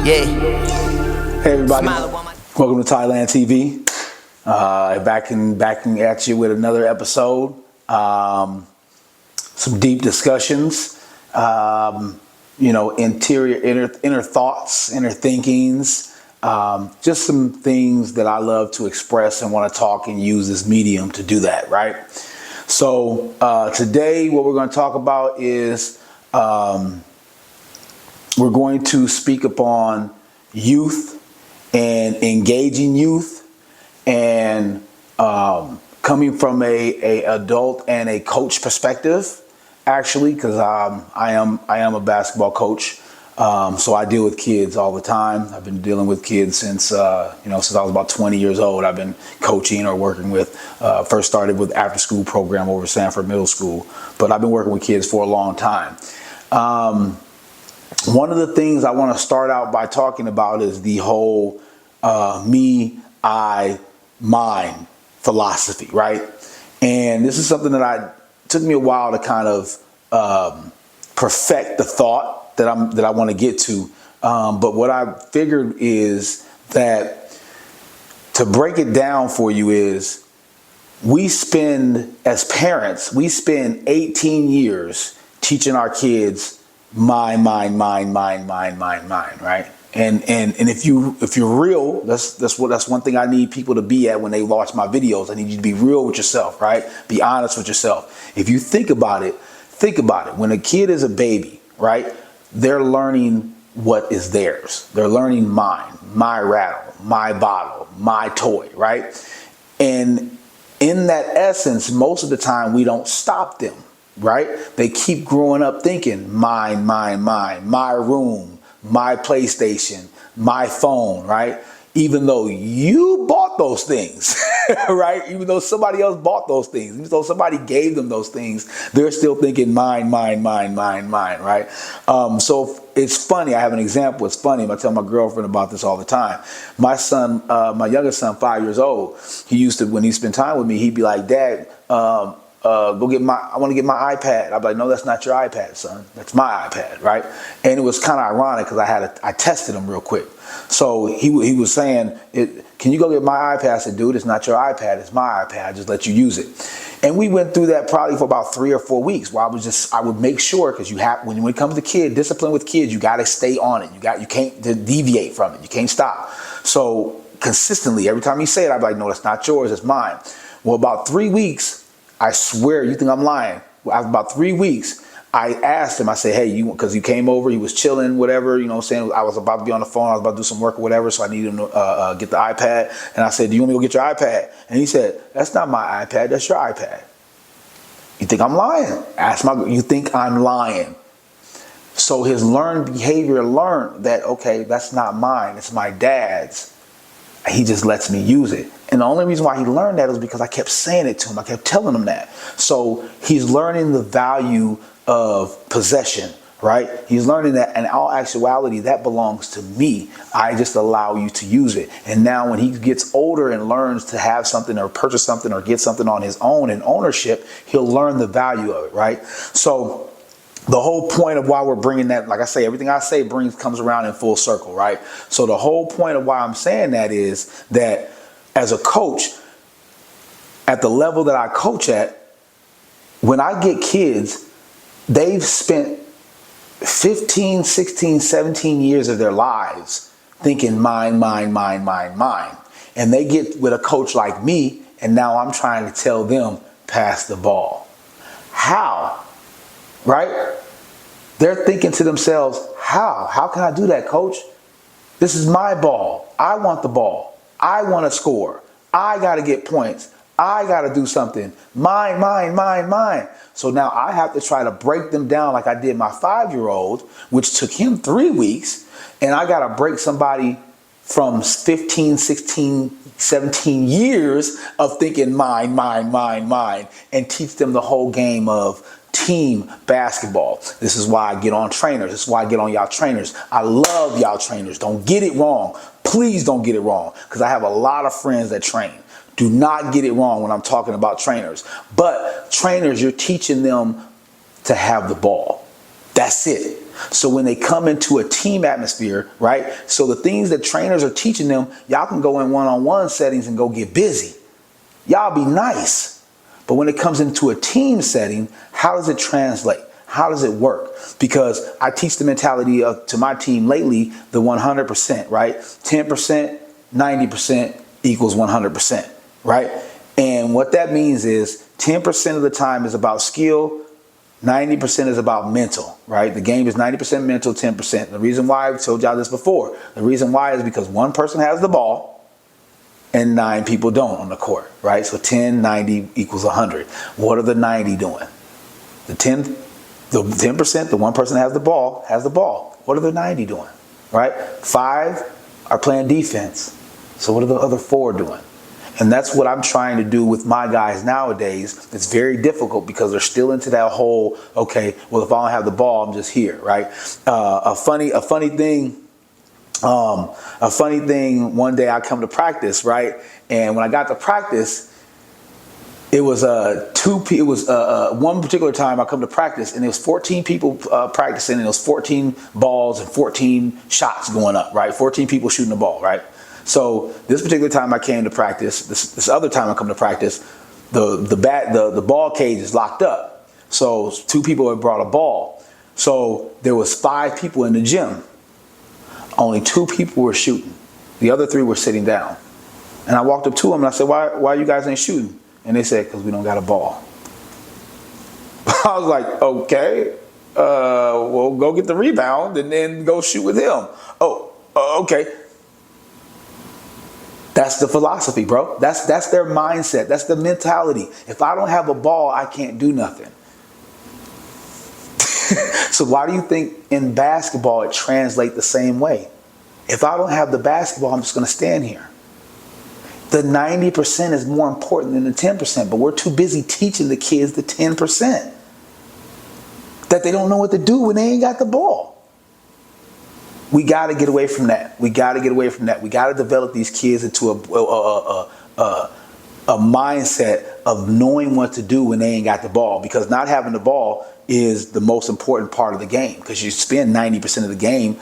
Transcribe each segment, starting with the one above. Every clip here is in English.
Yeah. Hey everybody, welcome to Thailand TV. Back at you with another episode. Some deep discussions, inner thoughts, inner thinkings, just some things that I love to express and want to talk and use this medium to do that, right? So today what we're going to talk about is we're going to speak upon youth and engaging youth and coming from a adult and a coach perspective, actually, because I am a basketball coach, so I deal with kids all the time. I've been dealing with kids since I was about 20 years old. I've been coaching or working with. First started with after school program over Sanford Middle School, but I've been working with kids for a long time. One of the things I want to start out by talking about is the whole me, I, mine philosophy, right? And this is something that took me a while to kind of perfect the thought that I want to get to. But what I figured is that to break it down for you is as parents, we spend 18 years teaching our kids mine, right? And if you're real, that's one thing I need people to be at when they watch my videos. I need you to be real with yourself, right? Be honest with yourself. If you think about it. When a kid is a baby, right? They're learning what is theirs. They're learning mine, my rattle, my bottle, my toy, right? And in that essence, most of the time we don't stop them. Right? They keep growing up thinking mine, my room, my PlayStation, my phone, right? Even though you bought those things, right? Even though somebody else bought those things, even though somebody gave them those things, they're still thinking mine, right? So it's funny. I have an example. It's funny. I tell my girlfriend about this all the time. My son, my youngest son, 5 years old, he used to, when he spent time with me, he'd be like, Dad, I want to get my iPad. I'd be like, no, that's not your iPad, son. That's my iPad, right? And it was kind of ironic because I tested him real quick. So he was saying, can you go get my iPad? I said, dude, it's not your iPad. It's my iPad. I just let you use it. And we went through that probably for about 3 or 4 weeks where I would make sure, because when it comes to discipline with kids, you got to stay on it. You can't deviate from it. You can't stop. So consistently, every time you say it, I'd be like, no, that's not yours. It's mine. Well, about 3 weeks, I swear, you think I'm lying. After about 3 weeks, I asked him, I said, hey, because he came over, he was chilling, whatever, saying I was about to be on the phone, I was about to do some work or whatever, so I needed him to get the iPad. And I said, do you want me to go get your iPad? And he said, that's not my iPad, that's your iPad. You think I'm lying? You think I'm lying? So his learned behavior learned that, okay, that's not mine, it's my dad's. He just lets me use it. And the only reason why he learned that was because I kept saying it to him. I kept telling him that. So he's learning the value of possession, right? He's learning that in all actuality, that belongs to me. I just allow you to use it. And now when he gets older and learns to have something or purchase something or get something on his own in ownership, he'll learn the value of it, right? So the whole point of why we're bringing that, like I say, everything I say comes around in full circle, right? So the whole point of why I'm saying that is that as a coach, at the level that I coach at, when I get kids, they've spent 15, 16, 17 years of their lives thinking mine. And they get with a coach like me, and now I'm trying to tell them, pass the ball. How? Right? They're thinking to themselves, how? How can I do that, coach? This is my ball. I want the ball. I want to score. I got to get points. I got to do something. Mine. So now I have to try to break them down like I did my 5-year-old, which took him 3 weeks. And I got to break somebody from 15, 16, 17 years of thinking mine, and teach them the whole game of team basketball. This is why I get on trainers. This is why I get on y'all trainers. I love y'all trainers. Don't get it wrong. Please don't get it wrong, because I have a lot of friends that train. Do not get it wrong when I'm talking about trainers. But trainers, you're teaching them to have the ball. That's it. So when they come into a team atmosphere, right? So the things that trainers are teaching them, y'all can go in one-on-one settings and go get busy. Y'all be nice. But when it comes into a team setting, how does it translate? How does it work? Because I teach the mentality to my team lately, the 100%, right? 10%, 90% equals 100%, right? And what that means is 10% of the time is about skill, 90% is about mental, right? The game is 90% mental, 10%. The reason why, I've told y'all this before, the reason why is because one person has the ball and 9 people don't on the court, right? So 10, 90 equals 100. What are the 90 doing? The 10%, the one person has the ball, What are the 90 doing, right? 5 are playing defense. So what are the other 4 doing? And that's what I'm trying to do with my guys nowadays. It's very difficult because they're still into that whole, okay, well, if I don't have the ball, I'm just here, right? A funny thing, one day I come to practice, right? And when I got to practice, it was one particular time I come to practice, and it was 14 people practicing, and it was 14 balls and 14 shots going up, right? 14 people shooting the ball, right? So this particular time I came to practice, this other time I come to practice, the ball cage is locked up. So 2 people had brought a ball. So there was 5 people in the gym. Only 2 people were shooting. The other 3 were sitting down. And I walked up to them and I said, why you guys ain't shooting? And they said, because we don't got a ball. I was like, okay, well, go get the rebound and then go shoot with him. Okay. That's the philosophy, bro. That's their mindset. That's the mentality. If I don't have a ball, I can't do nothing. So why do you think in basketball it translates the same way? If I don't have the basketball, I'm just going to stand here. The 90% is more important than the 10%, but we're too busy teaching the kids the 10% that they don't know what to do when they ain't got the ball. We got to get away from that. We got to develop these kids into a mindset of knowing what to do when they ain't got the ball, because not having the ball is the most important part of the game, because you spend 90% of the game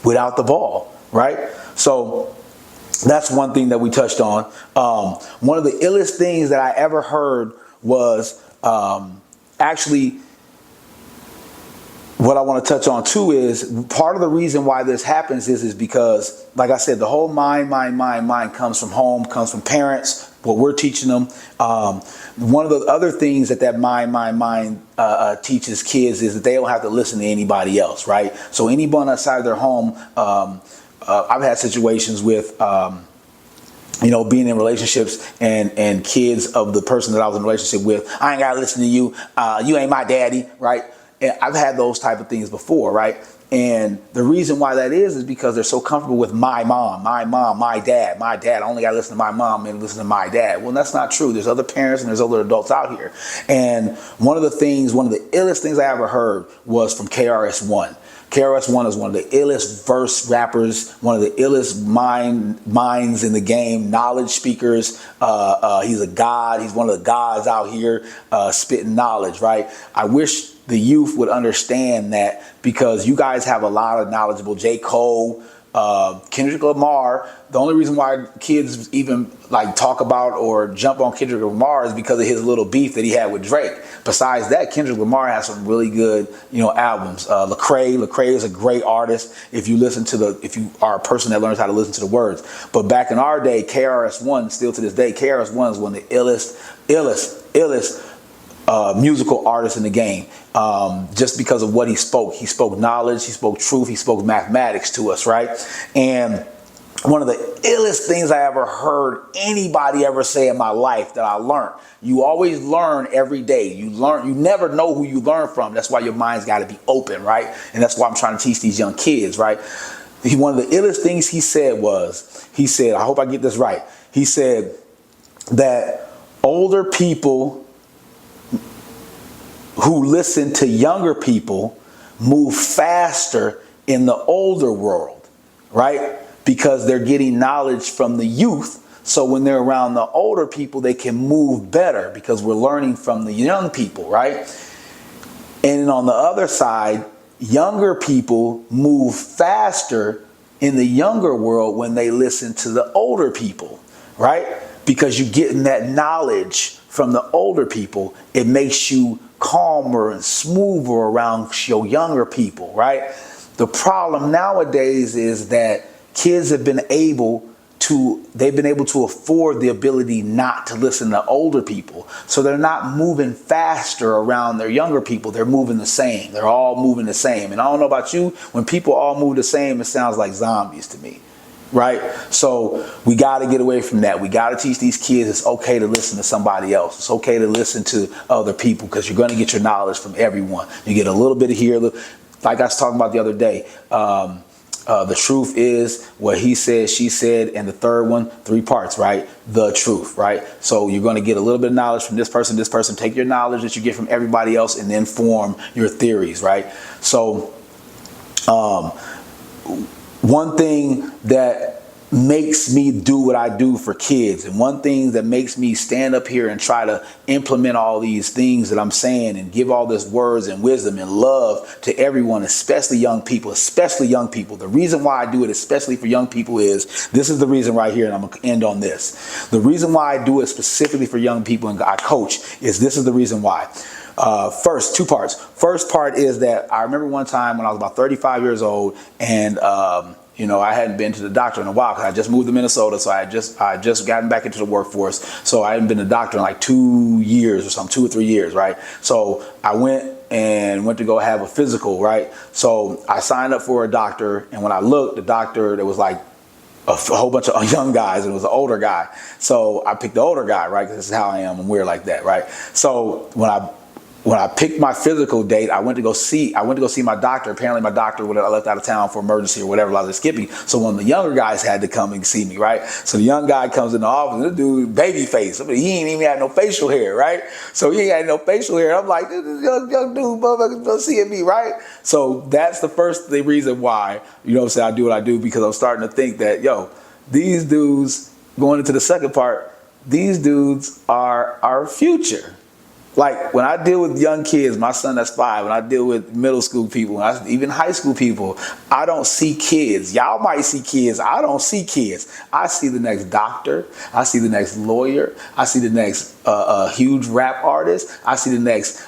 without the ball, right? So that's one thing that we touched on. One of the illest things that I ever heard was actually what I want to touch on too is part of the reason why this happens is because, like I said, the whole mind comes from home, comes from parents, what we're teaching them. One of the other things that mind teaches kids is that they don't have to listen to anybody else, right? So anyone outside their home, I've had situations with, being in relationships and kids of the person that I was in a relationship with. I ain't got to listen to you. You ain't my daddy, right? And I've had those type of things before, right? And the reason why that is because they're so comfortable with my mom, my dad. I only got to listen to my mom and listen to my dad. Well, that's not true. There's other parents and there's other adults out here. And one of the illest things I ever heard was from KRS-One. KRS-One is one of the illest verse rappers, one of the illest minds in the game, knowledge speakers. He's a god. He's one of the gods out here spitting knowledge, right? I wish the youth would understand that, because you guys have a lot of knowledgeable J. Cole, Kendrick Lamar. The only reason why kids even talk about or jump on Kendrick Lamar is because of his little beef that he had with Drake. Besides that, Kendrick Lamar has some really good, albums. Lecrae is a great artist if you are a person that learns how to listen to the words. But back in our day, KRS-One, still to this day, KRS-One is one of the illest musical artists in the game, just because of what he spoke. He spoke knowledge, he spoke truth, he spoke mathematics to us, right? And one of the illest things I ever heard anybody ever say in my life that I learned. You always learn every day. You never know who you learn from. That's why your mind's got to be open, right? And that's why I'm trying to teach these young kids, right? One of the illest things he said, I hope I get this right. He said that older people who listen to younger people move faster in the older world, right? Because they're getting knowledge from the youth. So when they're around the older people, they can move better because we're learning from the young people, right? And on the other side, younger people move faster in the younger world when they listen to the older people, right? Because you're getting that knowledge from the older people. It makes you calmer and smoother around your younger people, right? The problem nowadays is that kids have been able to afford the ability not to listen to older people. So they're not moving faster around their younger people. They're moving the same. They're all moving the same. And I don't know about you, when people all move the same, it sounds like zombies to me, right? So we got to get away from that. We got to teach these kids it's okay to listen to somebody else. It's okay to listen to other people, because you're going to get your knowledge from everyone. You get a little bit of here, like I was talking about the other day. The truth is what he said, she said, and the third one, 3 parts, right? The truth, right? So you're going to get a little bit of knowledge from this person, take your knowledge that you get from everybody else, and then form your theories, right? So one thing that makes me do what I do for kids, and one thing that makes me stand up here and try to implement all these things that I'm saying and give all this words and wisdom and love to everyone, especially young people, The reason why I do it, especially for young people, is this is the reason right here, and I'm going to end on this. The reason why I do it specifically for young people and I coach is this is the reason why. First, 2 parts. First part is that I remember one time when I was about 35 years old, and you know, I hadn't been to the doctor in a while because I just moved to Minnesota, so I just gotten back into the workforce. So I hadn't been to the doctor in like 2 years or something, 2 or 3 years, right? So I went to go have a physical, right? So I signed up for a doctor, and when I looked, the doctor, there was like a whole bunch of young guys, and it was an older guy. So I picked the older guy, right? Because this is how I am. I'm weird like that, right? So when I picked my physical date, I went to go see my doctor. Apparently my doctor would have left out of town for emergency or whatever, I was skipping. So one of the younger guys had to come and see me, right? So the young guy comes in the office, and this dude, baby face. I mean, he ain't even had no facial hair, right? So he ain't had no facial hair. I'm like, this young dude, motherfucker, seeing me, right? So that's the reason why, you know what I'm saying, I do what I do, because I'm starting to think that, yo, these dudes, going into the second part, these dudes are our future. Like, when I deal with young kids, my son that's 5, when I deal with middle school people, even high school people, I don't see kids. Y'all might see kids. I don't see kids. I see the next doctor. I see the next lawyer. I see the next huge rap artist. I see the next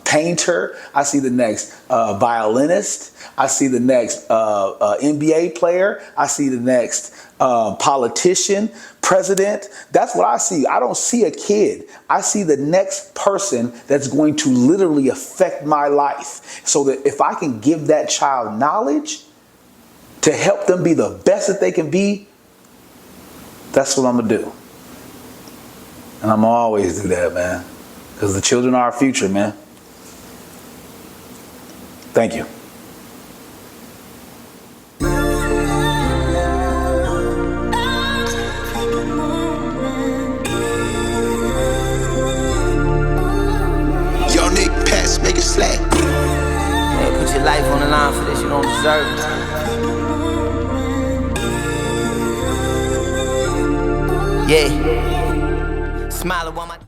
painter. I see the next violinist. I see the next NBA player. I see the next politician, president. That's what I see. I don't see a kid. I see the next person that's going to literally affect my life. So that if I can give that child knowledge to help them be the best that they can be, that's what I'm going to do. And I'm going to always do that, man. Because the children are our future, man. Thank you. Make it slack. Man, put your life on the line for this. You don't deserve it. Yeah. Smile at one my